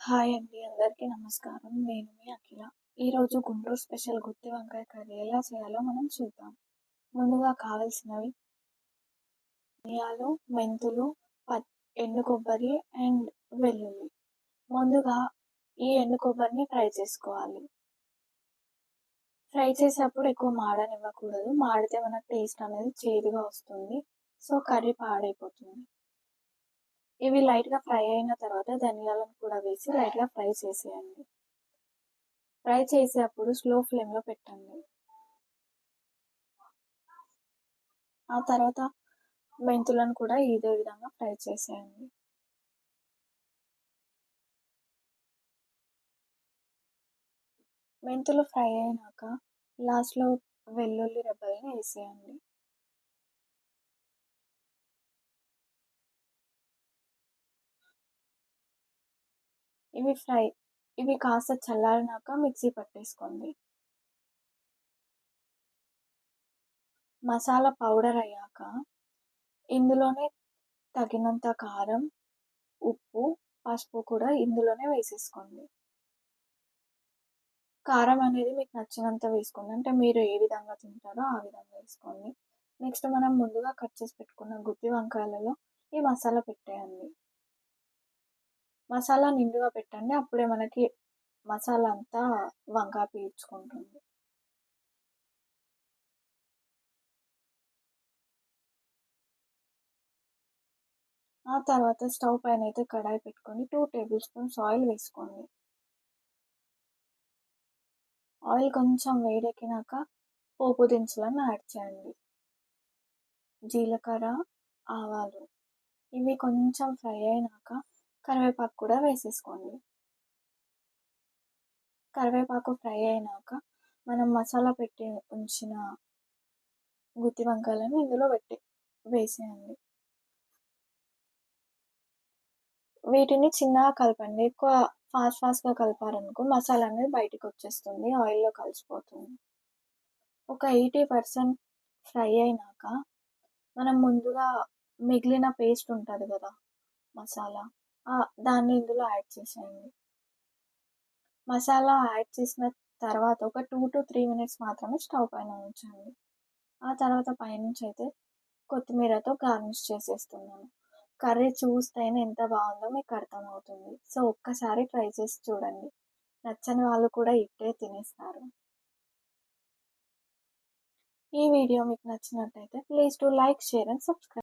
Hi అండి. అందరికీ నమస్కారం. నేను మీ అఖిల. ఈరోజు గుంటూరు స్పెషల్ గుత్తి వంకాయ కర్రీ ఎలా చేయాలో మనం చూద్దాం. ముందుగా కావాల్సినవి ధనియాలు, మెంతులు, ఎండు కొబ్బరి అండ్ వెల్లుల్లి. ముందుగా ఈ ఎండు కొబ్బరిని ఫ్రై చేసుకోవాలి. ఫ్రై చేసేటప్పుడు ఎక్కువ మాడనివ్వకూడదు. మాడితే మనకు టేస్ట్ అనేది చేదుగా వస్తుంది. సో కర్రీ పాడైపోతుంది. ఇవి లైట్గా ఫ్రై అయిన తర్వాత ధనియాలను కూడా వేసి లైట్గా ఫ్రై చేసేయండి. ఫ్రై చేసేటప్పుడు స్లో ఫ్లేమ్లో పెట్టండి. ఆ తర్వాత మెంతులను కూడా ఇదే విధంగా ఫ్రై చేసేయండి. మెంతులు ఫ్రై అయినాక లాస్ట్లో వెల్లుల్లి రెబ్బల్ని వేసేయండి. ఇవి కాస్త చల్లారినాక మిక్సీ పట్టేసుకోండి. మసాలా పౌడర్ అయ్యాక ఇందులోనే తగినంత కారం, ఉప్పు, పసుపు కూడా ఇందులోనే వేసేసుకోండి. కారం అనేది మీకు నచ్చినంత వేసుకోండి. అంటే మీరు ఏ విధంగా తింటారో ఆ విధంగా వేసుకోండి. నెక్స్ట్ మనం ముందుగా కట్ చేసి పెట్టుకున్న గుత్తి వంకాయలలో ఈ మసాలా పెట్టేయండి. మసాలా నిండుగా పెట్టండి. అప్పుడే మనకి మసాలా అంతా వంకాయ పీల్చుకుంటుంది. ఆ తర్వాత స్టవ్ పైన అయితే కడాయి పెట్టుకొని 2 టేబుల్ స్పూన్స్ ఆయిల్ వేసుకోండి. ఆయిల్ కొంచెం వేడెక్కినాక పోపు దినుసులను యాడ్ చేయండి. జీలకర్ర, ఆవాలు ఇవి కొంచెం ఫ్రై అయినాక కరివేపాకు కూడా వేసేసుకోండి. కరివేపాకు ఫ్రై అయినాక మనం మసాలా పెట్టి ఉంచిన గుత్తి వంకాయలను ఇందులో వేసేయండి. వీటిని చిన్నగా కలపండి. ఎక్కువ ఫాస్ట్‌గా కలిపారనుకో మసాలా అనేది బయటికి వచ్చేస్తుంది. ఆయిల్‌లో కలిసిపోతుంది. ఒక 80% ఫ్రై అయినాక మనం ముందుగా మిగిలిన పేస్ట్ ఉంటుంది కదా! మసాలా దాన్ని ఇందులో యాడ్ చేసేయండి. మసాలా యాడ్ చేసిన తర్వాత ఒక 2-3 మినిట్స్ మాత్రమే స్టవ్ పైన ఉంచండి. ఆ తర్వాత పైనుంచి అయితే కొత్తిమీరతో గార్నిష్ చేసేస్తున్నాను. కర్రీ చూస్తేనే ఎంత బాగుందో మీకు అర్థమవుతుంది. సో ఒక్కసారి ట్రై చేసి చూడండి. నచ్చని వాళ్ళు కూడా ఇట్టే తినేస్తారు. ఈ వీడియో మీకు నచ్చినట్టయితే please do like, share and subscribe.